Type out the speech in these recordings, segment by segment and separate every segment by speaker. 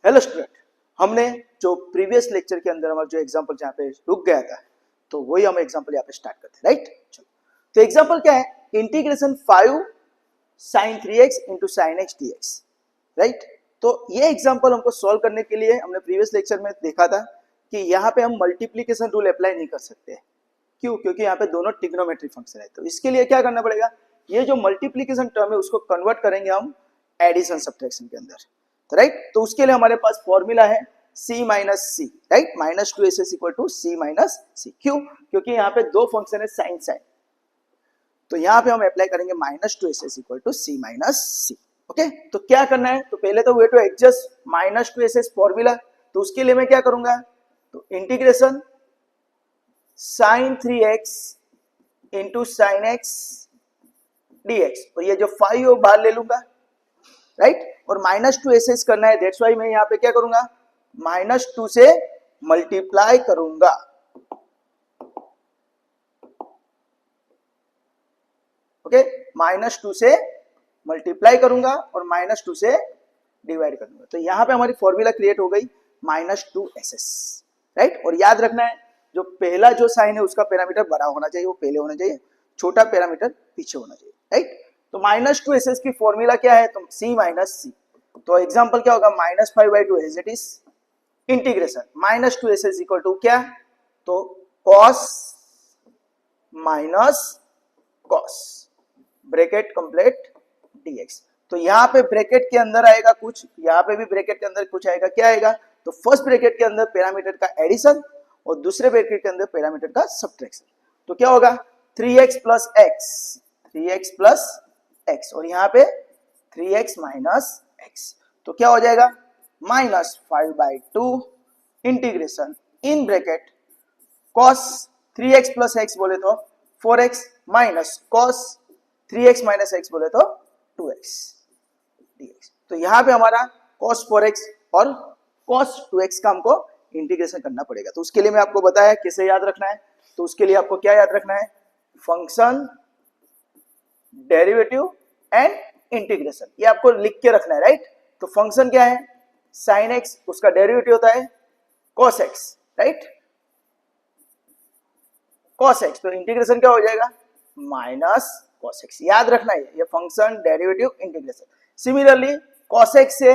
Speaker 1: Hello student, हमने जो previous lecture के अंदर हमारा जो एग्जांपल जहाँ पे रुक गया था, तो वही हम एग्जांपल यहाँ पे स्टार्ट करते हैं, राइट। चलो, तो एग्जांपल क्या है, integration 5 sin 3x into sin x dx, right. तो ये एग्जांपल हमको सॉल्व करने के लिए हमने प्रीवियस लेक्चर में देखा था कि यहाँ पे हम मल्टीप्लीकेशन रूल अप्लाई नहीं कर सकते। क्यों? क्योंकि यहाँ पे दोनों ट्रिग्नोमेट्री फंक्शन है। तो इसके लिए क्या करना पड़ेगा, ये जो मल्टीप्लीकेशन टर्म है उसको कन्वर्ट करेंगे हम एडिशन सब्ट्रैक्शन के अंदर, तो राइट। तो उसके लिए हमारे पास फॉर्मूला है c minus c, right, -2s equal to c minus c. क्यों? क्योंकि यहाँ पे दो फंक्शन है साइन साइन, तो यहाँ पे हम अप्लाई करेंगे -2s equal to c minus C. Okay, तो क्या करना है, तो पहले तो way to adjust -2s formula, तो उसके लिए मैं क्या करूंगा, तो integration sin 3x into sine x dx, और ये जो 5 है बाहर ले लूंगा, राइट। और -2s करना है, दैट्स वाई मैं यहाँ पे क्या करूंगा, -2 से मल्टीप्लाई करूंगा। ओके, -2 से मल्टीप्लाई करूंगा और -2 से डिवाइड करूंगा। तो यहाँ पे हमारी फॉर्मूला क्रिएट हो गई -2ss, राइट। और याद रखना है, जो पहला जो साइन है उसका पैरामीटर बड़ा होना चाहिए, वो पहले होना चाहिए, छोटा पैरामीटर पीछे होना चाहिए, राइट। तो -2ss की फॉर्मूला क्या है, तो c माइनस सी। तो एग्जांपल क्या होगा, -5/2 as it is integration -2ss equal to क्या, तो cos minus cos bracket complete dx। तो यहाँ पे ब्रैकेट के अंदर आएगा कुछ, यहाँ पे भी ब्रैकेट के अंदर कुछ आएगा, क्या आएगा, तो फर्स्ट ब्रैकेट के अंदर पैरामीटर का एडिशन और दूसरे ब्रैकेट के अंदर पैरामीटर का सब्ट्रैक्शन। तो क्या होगा, 3x plus x, 3x plus x, और यहाँ पे 3x माइनस एक्स। तो क्या हो जाएगा, -5/2 integration in bracket cos 3x plus x बोले तो 4x minus cos 3x minus x बोले तो 2x dx। तो यहाँ पे हमारा cos 4x और cos 2x का हमको इंटीग्रेशन करना पड़ेगा। तो उसके लिए मैं आपको बताया कैसे याद रखना है, तो उसके लिए आपको क्या याद रखना है, फंक्शन, डेरिवेटिव एंड इंटीग्रेशन, ये आपको लिख के रखना है, राइट। तो फंक्शन क्या है, sin x, उसका डेरिवेटिव होता है cos x, right, cos x। तो इंटीग्रेशन क्या हो जाएगा, माइनस cos x, याद रखना है ये function, derivative, integration. Similarly cos x है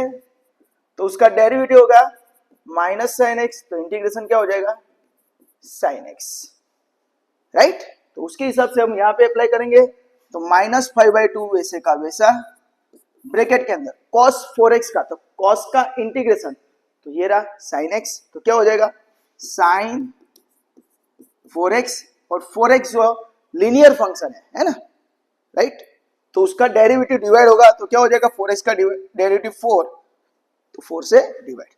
Speaker 1: तो उसका डेरिवेटिव होगा माइनस sin x, तो इंटीग्रेशन क्या हो जाएगा, sin x, राइट। तो उसके हिसाब से हम यहाँ पे अप्लाई करेंगे, तो -5/2 वैसे का वैसा, ब्रैकेट के अंदर cos 4x का, तो cos का इंटीग्रेशन, तो ये रहा sin x, तो क्या हो जाएगा, sin 4x, और 4x जो लीनियर फंक्शन है ना, राइट। तो उसका डेरिवेटिव डिवाइड होगा, तो क्या हो जाएगा, 4x का डेरिवेटिव 4, तो 4 से डिवाइड।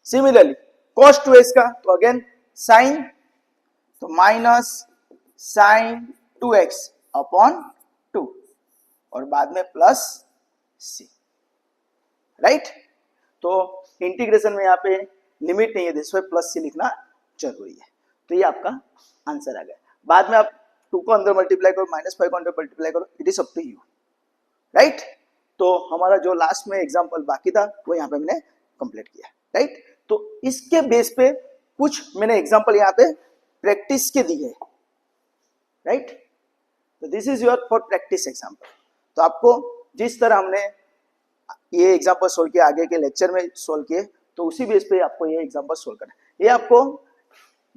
Speaker 1: सिमिलरली cos 2x का, तो अगेन sin, तो माइनस sin 2x अपॉन 2, और बाद में प्लस c, राइट। तो इंटीग्रेशन में यहाँ पे लिमिट नहीं है, दिस वे प्लस c लिखना जरूरी है। तो ये आपका आंसर आ गया। बाद में आप 2 को अंदर मल्टीप्लाई करो, -5 को अंदर मल्टीप्लाई करो, it is up to you, right. तो हमारा जो लास्ट में एग्जांपल बाकी था वो यहाँ पे मैंने कंप्लीट किया, राइट। तो इसके बेस पे कुछ मैंने एग्जांपल यहाँ पे प्रैक्टिस के दिए, राइट। तो this is your for practice example. तो आपको जिस तरह हमने ये एग्जांपल सोल्व किया, आगे के लेक्चर में सोल्व किए, तो उसी बेस पे आपको ये एग्जांपल सोल्व करना है। ये आपको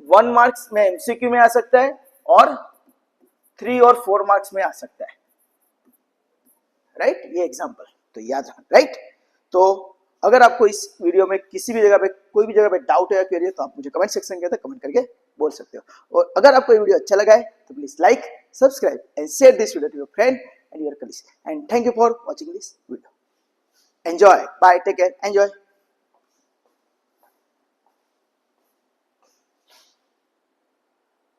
Speaker 1: 1 मार्क्स में एमसीक्यू में आ सकता है और 3 और 4 मार्क्स में आ सकता है, राइट, ये एग्जांपल, तो याद रखना, राइट। तो अगर आपको इस वीडियो में किसी भी जगह पे, कोई भी जगह पे डाउट है या क्वेरी है, तो आप मुझे कमेंट सेक्शन के अंदर कमेंट करके बोल सकते हो। और अगर आपको ये वीडियो अच्छा लगा है तो please like, subscribe and share this video to your friend and your colleagues. And thank you for watching this video. Enjoy, bye, take care, enjoy.